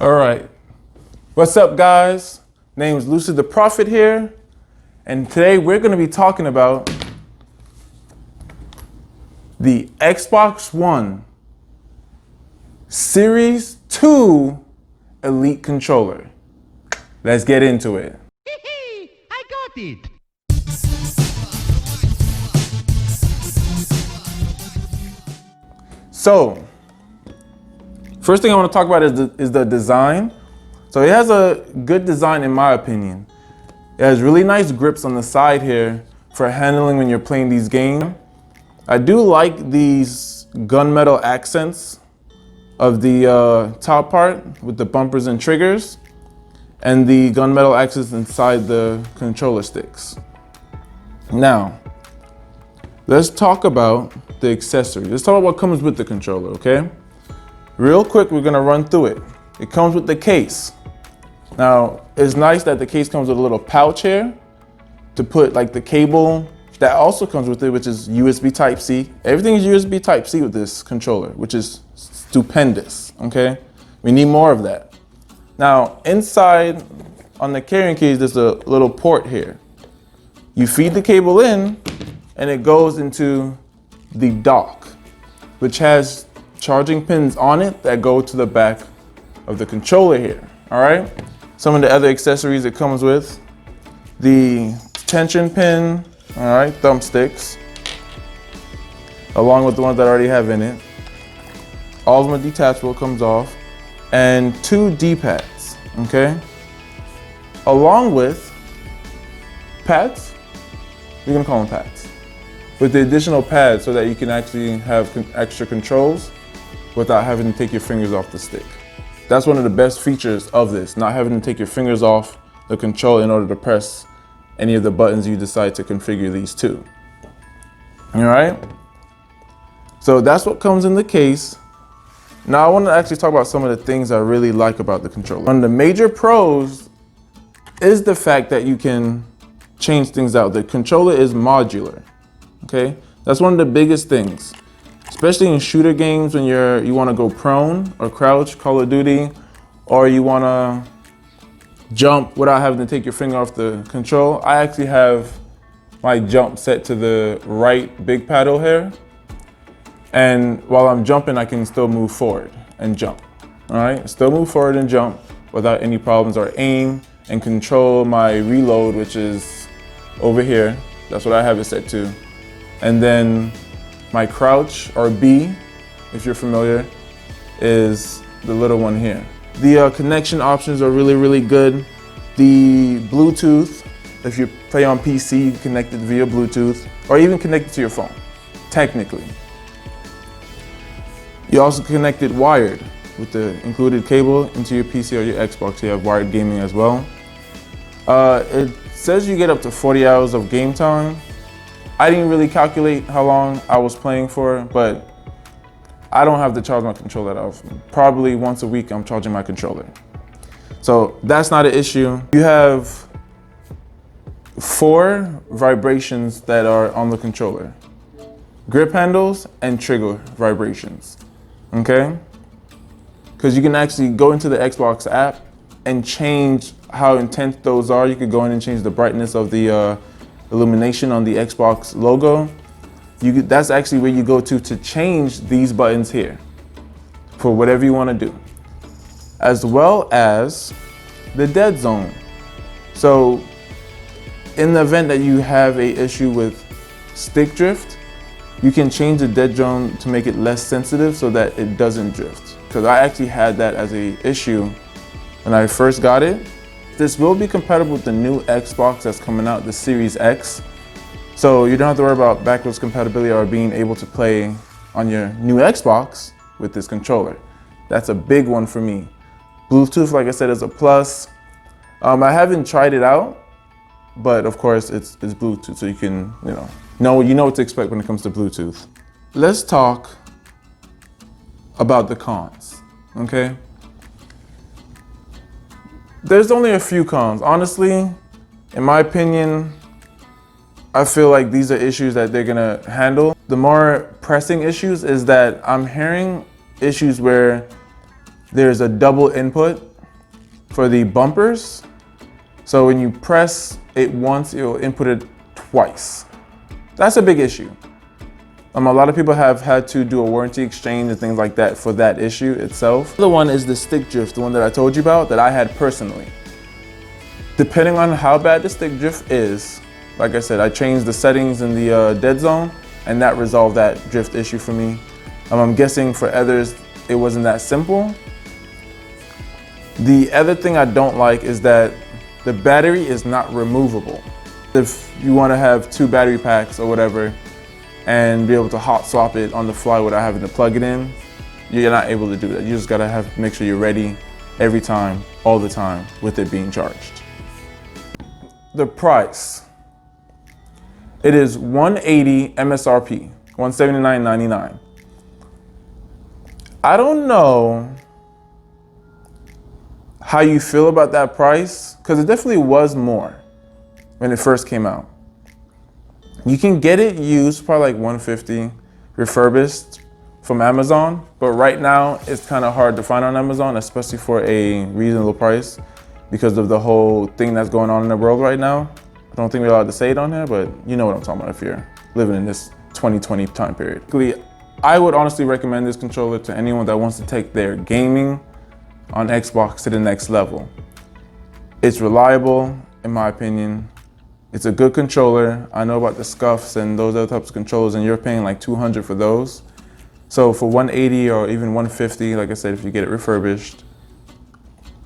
All right. What's up, guys? Name's Lucid the Prophet here, and today we're going to be talking about the Xbox One Series 2 Elite controller. Let's get into it. I got it! So, first thing I want to talk about is the design. So it has a good design in my opinion. It has really nice grips on the side here for handling when you're playing these games. I do like these gunmetal accents of the top part with the bumpers and triggers, and the gunmetal accents inside the controller sticks. Now, let's talk about the accessories. Let's talk about what comes with the controller, okay? Real quick, we're gonna run through it. It comes with the case. Now, it's nice that the case comes with a little pouch here to put like the cable that also comes with it, which is USB Type-C. Everything is USB Type-C with this controller, which is stupendous, okay? We need more of that. Now, inside on the carrying case, there's a little port here. You feed the cable in and it goes into the dock, which has charging pins on it that go to the back of the controller here, all right? Some of the other accessories it comes with, the tension pin, all right, thumbsticks, along with the ones that I already have in it. All of them are detachable, it comes off, and 2 D-pads, okay? Along with pads, we're gonna call them pads, with the additional pads so that you can actually have extra controls without having to take your fingers off the stick. That's one of the best features of this, not having to take your fingers off the control in order to press any of the buttons you decide to configure these to. All right? So that's what comes in the case. Now I want to actually talk about some of the things I really like about the controller. One of the major pros is the fact that you can change things out. The controller is modular, okay? That's one of the biggest things, especially in shooter games when you want to go prone or crouch, Call of Duty, or you want to jump without having to take your finger off the control. I actually have my jump set to the right big paddle here, and while I'm jumping, I can still move forward and jump. All right, still move forward and jump without any problems, or aim and control my reload, which is over here. That's what I have it set to. And then my crouch, or B, if you're familiar, is the little one here. The connection options are really, really good. The Bluetooth, if you play on PC, you can connect it via Bluetooth, or even connect it to your phone, technically. You also connect it wired with the included cable into your PC or your Xbox. You have wired gaming as well. It says you get up to 40 hours of game time. I didn't really calculate how long I was playing for, but I don't have to charge my controller that often. Probably once a week I'm charging my controller. So that's not an issue. You have 4 vibrations that are on the controller. Grip handles and trigger vibrations, okay? Because you can actually go into the Xbox app and change how intense those are. You could go in and change the brightness of the illumination on the Xbox logo. That's actually where you go to change these buttons here for whatever you want to do, as well as the dead zone. So in the event that you have an issue with stick drift, you can change the dead zone to make it less sensitive so that it doesn't drift. Because I actually had that as an issue when I first got it. This will be compatible with the new Xbox that's coming out, the Series X. So you don't have to worry about backwards compatibility or being able to play on your new Xbox with this controller. That's a big one for me. Bluetooth, like I said, is a plus. I haven't tried it out, but of course it's Bluetooth, so you can, you know what to expect when it comes to Bluetooth. Let's talk about the cons, okay? There's only a few cons. Honestly, in my opinion, I feel like these are issues that they're gonna handle. The more pressing issues is that I'm hearing issues where There's a double input for the bumpers. So when you press it once, it'll input it twice. That's a big issue. A lot of people have had to do a warranty exchange and things like that for that issue itself. The other one is the stick drift, the one that I told you about that I had personally. Depending on how bad the stick drift is, like I said, I changed the settings in the dead zone and that resolved that drift issue for me. I'm guessing for others, it wasn't that simple. The other thing I don't like is that the battery is not removable. If you want to have 2 battery packs or whatever and be able to hot swap it on the fly without having to plug it in, you're not able to do that. You just gotta make sure you're ready every time, all the time, with it being charged. The price. It is $180 MSRP, $179.99. I don't know how you feel about that price, because it definitely was more when it first came out. You can get it used, probably like $150 refurbished from Amazon, but right now it's kind of hard to find on Amazon, especially for a reasonable price because of the whole thing that's going on in the world right now. I don't think we're allowed to say it on here, but you know what I'm talking about if you're living in this 2020 time period. I would honestly recommend this controller to anyone that wants to take their gaming on Xbox to the next level. It's reliable, in my opinion. It's a good controller. I know about the scuffs and those other types of controllers, and you're paying like $200 for those. So for $180 or even $150, like I said, if you get it refurbished,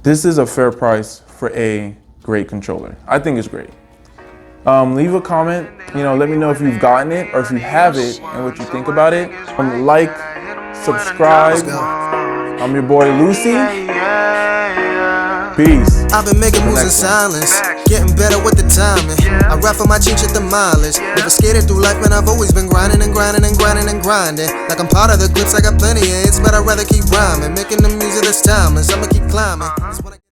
this is a fair price for a great controller. I think it's great. Leave a comment, let me know if you've gotten it or if you have it and what you think about it. Like, subscribe. I'm your boy Lucy. Peace. I've been making moves in silence, getting better with the timing. I rap for my change at the mileage. Never skated through life, man, I've always been grinding and grinding and grinding and grinding. Like I'm part of the grips, I got plenty of hits, but I'd rather keep rhyming. Making the music that's timeless, I'ma keep climbing.